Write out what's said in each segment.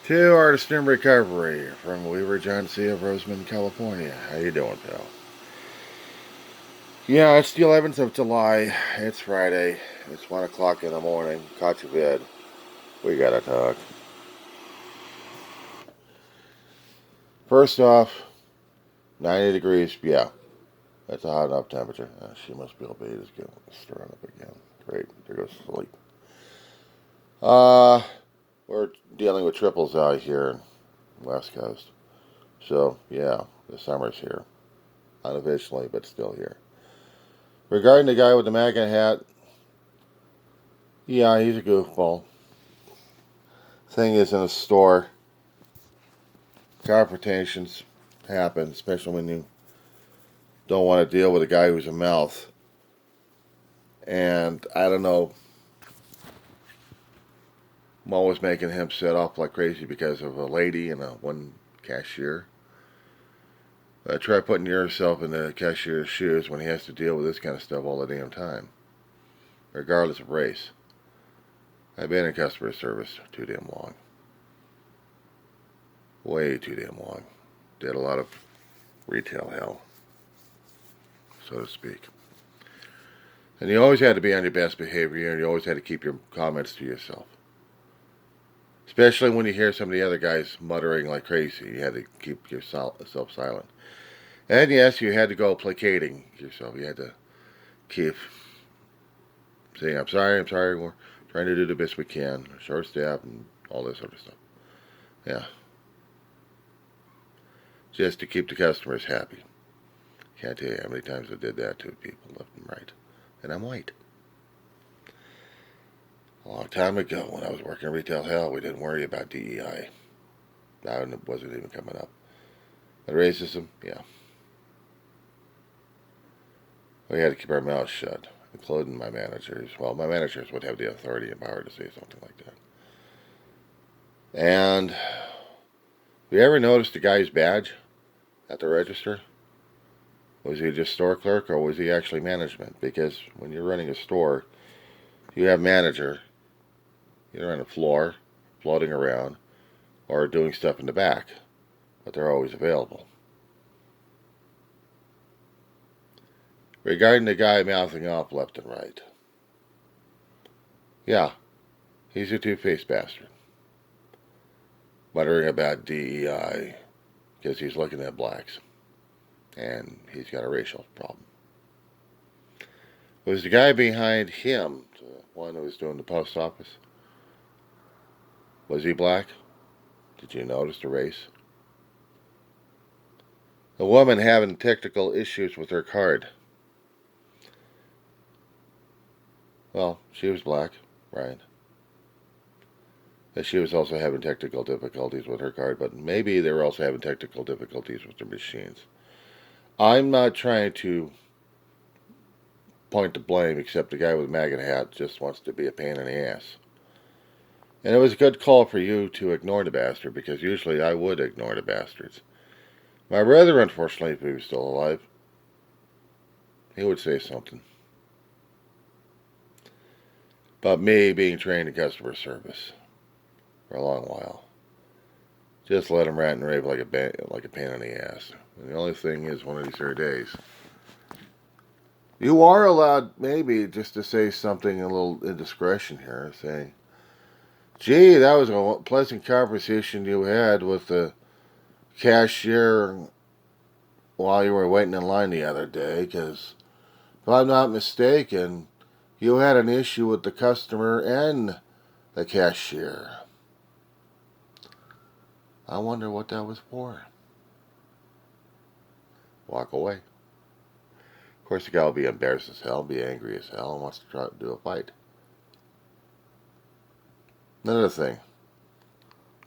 To Artist in Recovery from Weaver John C. of Roseman, California. How you doing, pal? Yeah, it's the 11th of July. It's Friday. It's 1 o'clock in the morning. Caught your bed. We gotta talk. First off, 90 degrees. Yeah, that's a hot enough temperature. She must be obeyed. Is getting stirring up again. Great. There goes sleep. Uh, we're dealing with triples out here in West Coast. So, yeah, the summer's here. Unofficially, but still here. Regarding the guy with the MAGA hat, yeah, he's a goofball. Thing is, in a store, confrontations happen, especially when you don't want to deal with a guy who's a mouth. And I don't know, what was making him set off like crazy because of a lady and a one cashier. Try putting yourself in the cashier's shoes when he has to deal with this kind of stuff all the damn time, regardless of race. I've been in customer service too damn long. Way too damn long. Did a lot of retail hell, so to speak. And you always had to be on your best behavior, and you always had to keep your comments to yourself. Especially when you hear some of the other guys muttering like crazy, you had to keep yourself silent. And yes, you had to go placating yourself. You had to keep saying, I'm sorry, we're trying to do the best we can, short staff, and all this other stuff. Yeah. Just to keep the customers happy. Can't tell you how many times I did that to people left and right. And I'm white. A long time ago, when I was working retail hell, we didn't worry about DEI. That wasn't even coming up. But racism, yeah. We had to keep our mouths shut, including my managers. Well, my managers would have the authority and power to say something like that. And have you ever noticed the guy's badge at the register? Was he just store clerk or was he actually management? Because when you're running a store, you have manager. You're on the floor, floating around, or doing stuff in the back, but they're always available. Regarding the guy mouthing off left and right, yeah, he's a two-faced bastard, muttering about DEI because he's looking at blacks, and he's got a racial problem. Was the guy behind him, the one who was doing the post office, was he black? Did you notice the race? A woman having technical issues with her card. Well, she was black, right? And she was also having technical difficulties with her card, but maybe they were also having technical difficulties with their machines. I'm not trying to point to blame, except the guy with the MAGA hat just wants to be a pain in the ass. And it was a good call for you to ignore the bastard, because usually I would ignore the bastards. My brother, unfortunately, if he was still alive, he would say something. But me being trained in customer service for a long while, just let him rant and rave like a pain in the ass. And the only thing is, one of these here days, you are allowed maybe just to say something a little indiscretion here, saying, gee, that was a pleasant conversation you had with the cashier while you were waiting in line the other day, because if I'm not mistaken, you had an issue with the customer and the cashier. I wonder what that was for. Walk away. Of course, the guy will be embarrassed as hell, be angry as hell, and wants to try to do a fight. Another thing,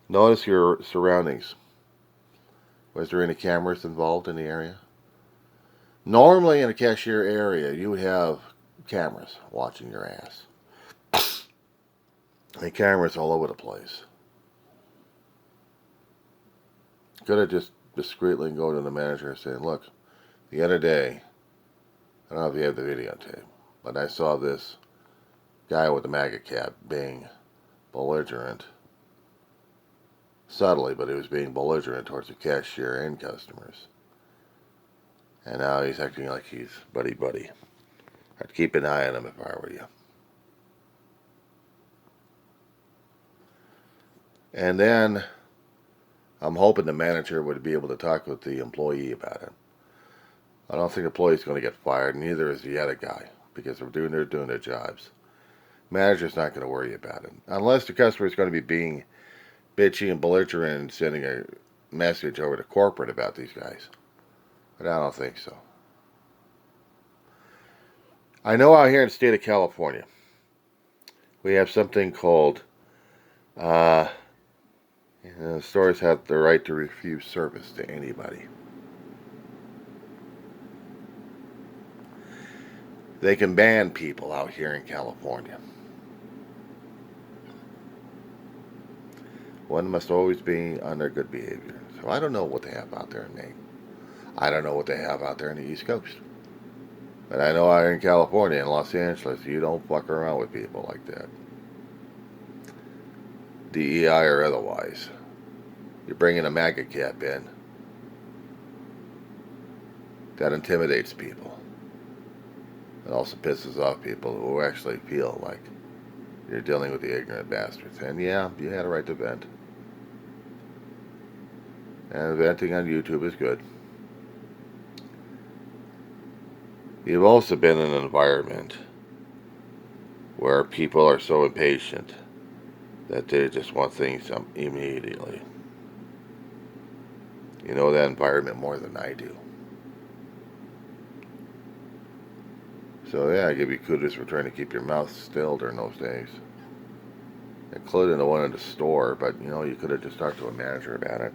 notice your surroundings. Was there any cameras involved in the area? Normally, in a cashier area, you would have cameras watching your ass. And cameras all over the place. Could have just discreetly go to the manager and say, look, the other day, I don't know if you have the videotape, but I saw this guy with the MAGA cap being belligerent, subtly, but he was being belligerent towards the cashier and customers. And now he's acting like he's buddy-buddy. I'd keep an eye on him if I were you. And then I'm hoping the manager would be able to talk with the employee about it. I don't think the employee's going to get fired, neither is the other guy, because they're doing their jobs. Manager's not going to worry about it. Unless the customer is going to be being bitchy and belligerent and sending a message over to corporate about these guys. But I don't think so. I know out here in the state of California, we have something called stores have the right to refuse service to anybody. They can ban people out here in California. One must always be on their good behavior. So I don't know what they have out there in Maine. I don't know what they have out there in the East Coast. But I know out here in California and Los Angeles, you don't fuck around with people like that. DEI or otherwise. You're bringing a MAGA cap in. That intimidates people. It also pisses off people who actually feel like you're dealing with the ignorant bastards. And yeah, you had a right to vent. And venting on YouTube is good. You've also been in an environment where people are so impatient that they just want things immediately. You know that environment more than I do. So yeah, I give you kudos for trying to keep your mouth still during those days. Including the one in the store, but you could have just talked to a manager about it.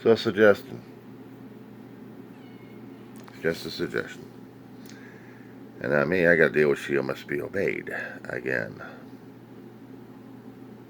So a suggestion. Just a suggestion. And me, I gotta deal with she must be obeyed again.